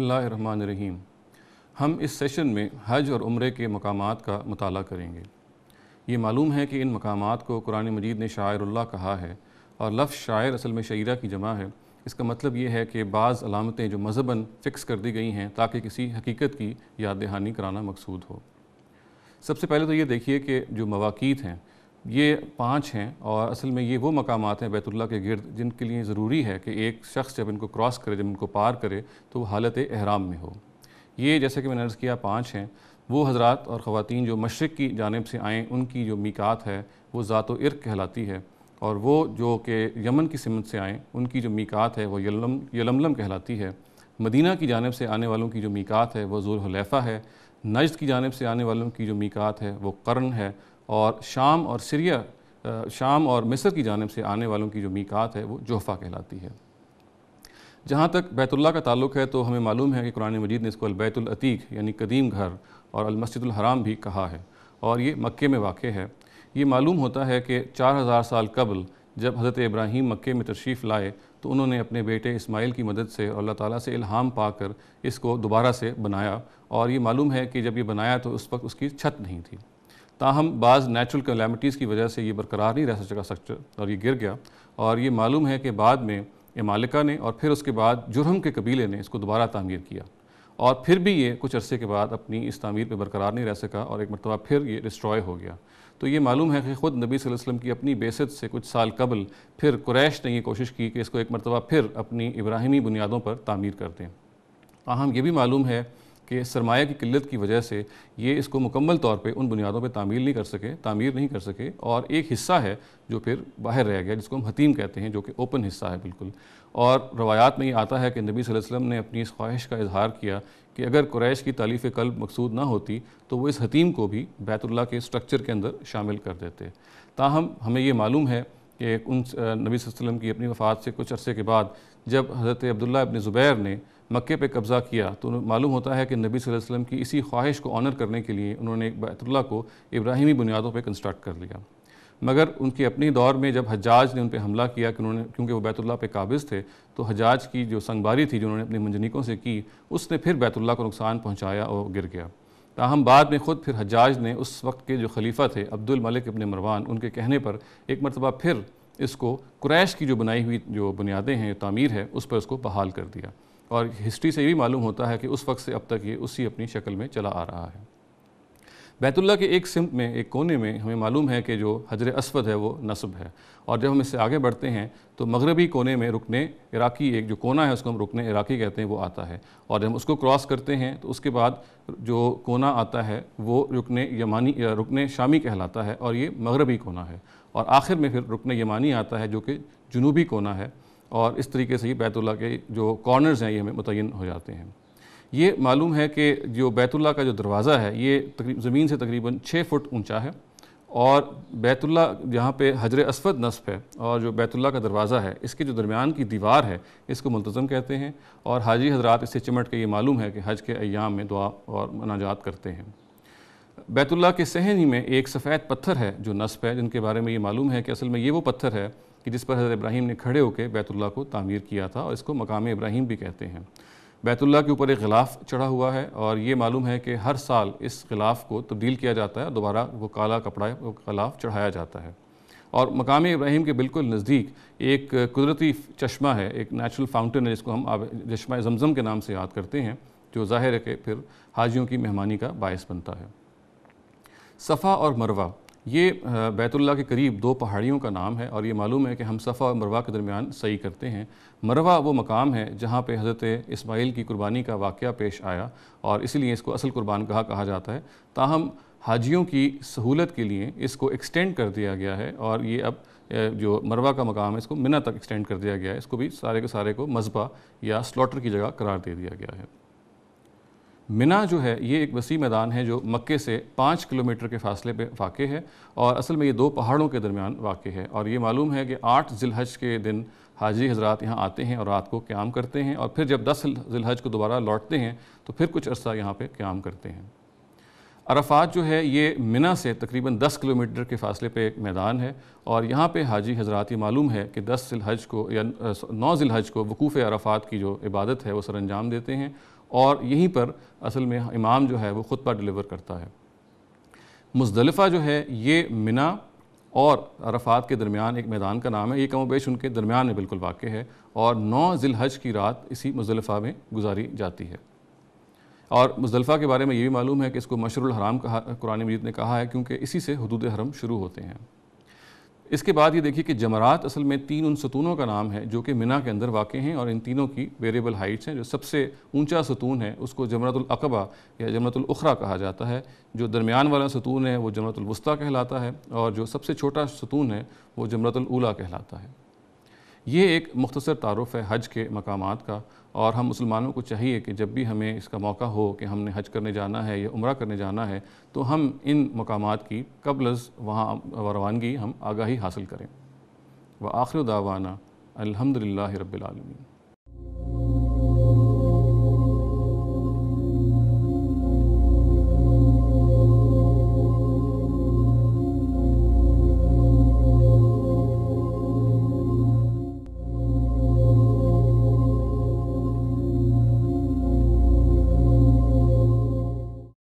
اللہ الرحمن الرحیم۔ ہم اس سیشن میں حج اور عمرے کے مقامات کا مطالعہ کریں گے۔ یہ معلوم ہے کہ ان مقامات کو قرآن مجید نے شعائر اللہ کہا ہے، اور لفظ شاعر اصل میں شعیرہ کی جمع ہے۔ اس کا مطلب یہ ہے کہ بعض علامتیں جو مذہباً فکس کر دی گئی ہیں تاکہ کسی حقیقت کی یاد دہانی کرانا مقصود ہو۔ سب سے پہلے تو یہ دیکھیے کہ جو مواقیت ہیں یہ 5 ہیں، اور اصل میں یہ وہ مقامات ہیں بیت اللہ کے گرد جن کے لیے ضروری ہے کہ ایک شخص جب ان کو کراس کرے، جب ان کو پار کرے تو وہ حالت احرام میں ہو۔ یہ جیسے کہ میں نے عرض کیا 5 ہیں۔ وہ حضرات اور خواتین جو مشرق کی جانب سے آئیں ان کی جو میقات ہے وہ ذات و عرق کہلاتی ہے، اور وہ جو کہ یمن کی سمت سے آئیں ان کی جو میقات ہے وہ یلملم کہلاتی ہے۔ مدینہ کی جانب سے آنے والوں کی جو میقات ہے وہ ذوالحلیفہ ہے۔ نجد کی جانب سے آنے والوں کی جو میقات ہے وہ قرن ہے، اور شام اور مصر کی جانب سے آنے والوں کی جو میقات ہے وہ جحفہ کہلاتی ہے۔ جہاں تک بیت اللہ کا تعلق ہے تو ہمیں معلوم ہے کہ قرآن مجید نے اس کو البیت العتیق یعنی قدیم گھر اور المسجد الحرام بھی کہا ہے، اور یہ مکے میں واقع ہے۔ یہ معلوم ہوتا ہے کہ 4000 سال قبل جب حضرت ابراہیم مکے میں تشریف لائے تو انہوں نے اپنے بیٹے اسماعیل کی مدد سے اور اللہ تعالیٰ سے الہام پا کر اس کو دوبارہ سے بنایا، اور یہ معلوم ہے کہ جب یہ بنایا تو اس وقت اس کی چھت نہیں تھی۔ تاہم بعض نیچرل کلیمٹیز کی وجہ سے یہ برقرار نہیں رہ سکتا اور یہ گر گیا، اور یہ معلوم ہے کہ بعد میں عمالقہ نے اور پھر اس کے بعد جرہم کے قبیلے نے اس کو دوبارہ تعمیر کیا، اور پھر بھی یہ کچھ عرصے کے بعد اپنی اس تعمیر پہ برقرار نہیں رہ سکا اور ایک مرتبہ پھر یہ ڈسٹروائے ہو گیا۔ تو یہ معلوم ہے کہ خود نبی صلی اللہ علیہ وسلم کی اپنی بعثت سے کچھ سال قبل پھر قریش نے یہ کوشش کی کہ اس کو ایک مرتبہ پھر اپنی ابراہیمی بنیادوں پر تعمیر کر دیں۔ تاہم یہ بھی معلوم ہے کہ سرمایہ کی قلت کی وجہ سے یہ اس کو مکمل طور پہ ان بنیادوں پہ تعمیر نہیں کر سکے، اور ایک حصہ ہے جو پھر باہر رہ گیا جس کو ہم حتیم کہتے ہیں، جو کہ اوپن حصہ ہے بالکل۔ اور روایات میں یہ آتا ہے کہ نبی صلی اللہ علیہ وسلم نے اپنی اس خواہش کا اظہار کیا کہ اگر قریش کی تالیف قلب مقصود نہ ہوتی تو وہ اس حتیم کو بھی بیت اللہ کے اسٹرکچر کے اندر شامل کر دیتے۔ تاہم ہمیں یہ معلوم ہے کہ نبی صلی اللہ علیہ وسلم کی اپنی وفات سے کچھ عرصے کے بعد جب حضرت عبداللہ ابن زبیر نے مکے پہ قبضہ کیا تو معلوم ہوتا ہے کہ نبی صلی اللہ علیہ وسلم کی اسی خواہش کو آنر کرنے کے لیے انہوں نے بیت اللہ کو ابراہیمی بنیادوں پہ کنسٹرکٹ کر لیا۔ مگر ان کے اپنی دور میں جب حجاج نے ان پہ حملہ کیا کیونکہ وہ بیت اللہ پہ قابض تھے، تو حجاج کی جو سنگباری تھی جو انہوں نے اپنے منجنیقوں سے کی، اس نے پھر بیت اللہ کو نقصان پہنچایا اور گر گیا۔ تاہم بعد میں خود پھر حجاج نے اس وقت کے جو خلیفہ تھے عبد الملک ابن مروان، ان کے کہنے پر ایک مرتبہ پھر اس کو قریش کی جو بنائی ہوئی جو بنیادیں ہیں، تعمیر ہے، اس پر اس کو بحال کر دیا، اور ہسٹری سے یہ بھی معلوم ہوتا ہے کہ اس وقت سے اب تک یہ اسی اپنی شکل میں چلا آ رہا ہے۔ بیت اللہ کے ایک سمت میں، ایک کونے میں ہمیں معلوم ہے کہ جو حجر اسود ہے وہ نصب ہے، اور جب ہم اس سے آگے بڑھتے ہیں تو مغربی کونے میں رکن عراقی، ایک جو کونا ہے اس کو ہم رکن عراقی کہتے ہیں، وہ آتا ہے، اور جب ہم اس کو کراس کرتے ہیں تو اس کے بعد جو کونا آتا ہے وہ رکن شامی کہلاتا ہے، اور یہ مغربی کونا ہے، اور آخر میں پھر رکن یمانی آتا ہے جو کہ جنوبی کونا ہے، اور اس طریقے سے یہ بیت اللہ کے جو کارنرز ہیں یہ ہمیں متعین ہو جاتے ہیں۔ یہ معلوم ہے کہ جو بیت اللہ کا جو دروازہ ہے یہ زمین سے تقریباً 6 فٹ اونچا ہے، اور بیت اللہ جہاں پہ حجر اسود نصب ہے اور جو بیت اللہ کا دروازہ ہے اس کے جو درمیان کی دیوار ہے اس کو ملتزم کہتے ہیں، اور حاجی حضرات اس سے چمٹ کے یہ معلوم ہے کہ حج کے ایام میں دعا اور مناجات کرتے ہیں۔ بیت اللہ کے صحن ہی میں ایک سفید پتھر ہے جو نصب ہے، جن کے بارے میں یہ معلوم ہے کہ اصل میں یہ وہ پتھر ہے کہ جس پر حضرت ابراہیم نے کھڑے ہو کے بیت اللہ کو تعمیر کیا تھا، اور اس کو مقام ابراہیم بھی کہتے ہیں۔ بیت اللہ کے اوپر ایک غلاف چڑھا ہوا ہے، اور یہ معلوم ہے کہ ہر سال اس غلاف کو تبدیل کیا جاتا ہے، دوبارہ وہ کالا کپڑا وہ غلاف چڑھایا جاتا ہے۔ اور مقام ابراہیم کے بالکل نزدیک ایک قدرتی چشمہ ہے، ایک نیچرل فاؤنٹن ہے جس کو ہم چشمہ زمزم کے نام سے یاد کرتے ہیں، جو ظاہر ہے کہ پھر حاجیوں کی مہمانی کا باعث بنتا ہے۔ صفا اور مروہ یہ بیت اللہ کے قریب 2 پہاڑیوں کا نام ہے، اور یہ معلوم ہے کہ ہم صفا اور مروہ کے درمیان سعی کرتے ہیں۔ مروہ وہ مقام ہے جہاں پہ حضرت اسماعیل کی قربانی کا واقعہ پیش آیا، اور اسی لیے اس کو اصل قربان گاہ کہا جاتا ہے۔ تاہم حاجیوں کی سہولت کے لیے اس کو ایکسٹینڈ کر دیا گیا ہے، اور یہ اب جو مروہ کا مقام ہے اس کو منی تک ایکسٹینڈ کر دیا گیا ہے، اس کو بھی سارے کے سارے کو مذبح یا سلوٹر کی جگہ قرار دے دیا گیا ہے۔ منی جو ہے یہ ایک وسیع میدان ہے جو مکے سے 5 کلومیٹر کے فاصلے پہ واقع ہے، اور اصل میں یہ 2 پہاڑوں کے درمیان واقع ہے، اور یہ معلوم ہے کہ 8 ذی الحج کے دن حاجی حضرات یہاں آتے ہیں اور رات کو قیام کرتے ہیں، اور پھر جب 10 ذی الحج کو دوبارہ لوٹتے ہیں تو پھر کچھ عرصہ یہاں پہ قیام کرتے ہیں۔ عرفات جو ہے یہ منی سے تقریباً 10 کلومیٹر کے فاصلے پہ ایک میدان ہے، اور یہاں پہ حاجی حضرات یہ معلوم ہے کہ 10 ذی الحج کو یا 9 ذی الحج کو وقوف عرفات کی جو عبادت ہے وہ سر انجام دیتے ہیں، اور یہیں پر اصل میں امام جو ہے وہ خطبہ ڈیلیور کرتا ہے۔ مزدلفہ جو ہے یہ منی اور عرفات کے درمیان ایک میدان کا نام ہے، یہ کم و بیش ان کے درمیان میں بالکل واقع ہے، اور 9 ذی الحج کی رات اسی مزدلفہ میں گزاری جاتی ہے۔ اور مزدلفہ کے بارے میں یہ بھی معلوم ہے کہ اس کو مشعر الحرام قرآن مجید نے کہا ہے، کیونکہ اسی سے حدود حرم شروع ہوتے ہیں۔ اس کے بعد یہ دیکھیے کہ جمرات اصل میں 3 ان ستونوں کا نام ہے جو کہ منی کے اندر واقع ہیں، اور ان تینوں کی ویریبل ہائٹس ہیں۔ جو سب سے اونچا ستون ہے اس کو جمرۃ العقبہ یا جمرۃ الاخری کہا جاتا ہے، جو درمیان والا ستون ہے وہ جمرۃ الوسطیٰ کہلاتا ہے، اور جو سب سے چھوٹا ستون ہے وہ جمرۃ الاولیٰ کہلاتا ہے۔ یہ ایک مختصر تعارف ہے حج کے مقامات کا، اور ہم مسلمانوں کو چاہیے کہ جب بھی ہمیں اس کا موقع ہو کہ ہم نے حج کرنے جانا ہے یا عمرہ کرنے جانا ہے تو ہم ان مقامات کی قبل از وہاں روانگی ہم آگاہی حاصل کریں۔ وآخر دعوانا الحمدللہ رب العالمین۔